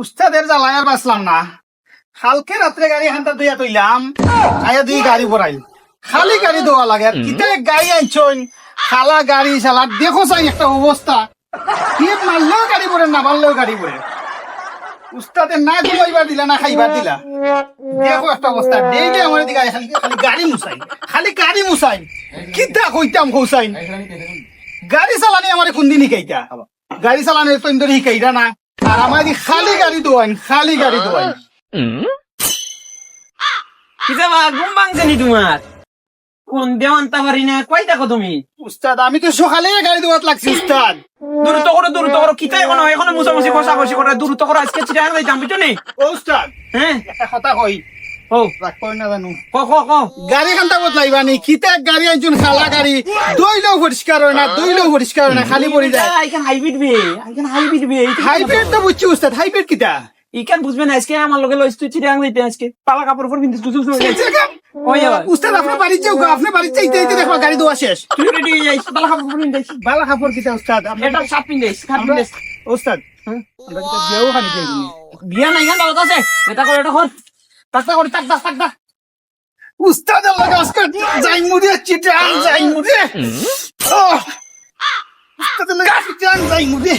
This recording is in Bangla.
উস্তাদের জ্বালায় আর বাঁচলাম না। কালকে রাত্রে গাড়ি হান্তা দুইয়া তৈলাম, আয়া দুই গাড়ি ভরাইল, খালি গাড়ি দেওয়া লাগে। আর কিতে গাড়ি আনছইন, খালা গাড়ি শালা দেখো চাই একটা অবস্থা। কি মারলেও গাড়ি পড়ে, না মারলেও গাড়ি পড়ে। উস্তাদের না ঘুমাইবার দিলা, না খাইবার দিলা। দেখো একটা অবস্থা, ডেইলি আমার দিকে আয়, খালি খালি গাড়ি মুসাই, খালি গাড়ি মুসাই। কিতা কইতাম কৌসাইন, গাড়ি চালানি আমার কোন দিন শিকাইতা? গাড়ি চালানি তো ইন্দর শিকাইরা না। আর আমার খালি গাড়ি দোয়াইন, খালি গাড়ি দোয়াইন। কিসে বা ঘুম ভাঙছে নি তোমার? কোন দেওয়ানতা পারি না, কই দেখো তুমি? উস্তাদ আমি তো সকালে গাড়ি দোয়াত লাগছি উস্তাদ। দ্রুত করো কিতা এখনো মুছামুছি কষাকষি করে দ্রুত করো, আজকে চিটাং যাইতাম বুঝছো? ও উস্তাদ, হ্যাঁ একটা কথা কই, ও রাগ কই না জানো। ক গাড়ি খান্তা বত লাইবা নি, কিতা গাড়ি আনছুন খালা গাড়ি, দইলেও পরিষ্কার হয় না, দইলেও পরিষ্কার হয় না, খালি পড়ে যায়। আইখান হাইব্রিড বে হাইব্রিড তো বুঝছি উস্তাদ, হাইব্রিড কিতা? ইকান বুঝবে না, আজকে আমার লগে লইছ তুই চিটাং যাইতে, আজকে পালা কাপড় পর কিন্তু তুই ওই উস্তাদ আপনার বাড়ি যাও, আপনার বাড়ি চাইতে চাইতে দেখো গাড়ি দোয়া শেষ। তুই রেডি হয়ে যাইস, পালা কাপড় পর যাইস, বালা কাপড় কিতা উস্তাদ? এটা শার্ট পিন্দাইস, শার্ট পিন্দাইস। উস্তাদ আমরা কিতা বিয়াও খানি যাই নি। বিয়া নাই গান দাও আছে, এটা কর তাকতা করি তাকদা উস্তাদ আল্লাহ আজকে যাই মুদে চিটাং যাই মুদে। উস্তাদ আল্লাহ চিটাং যাই মুদে।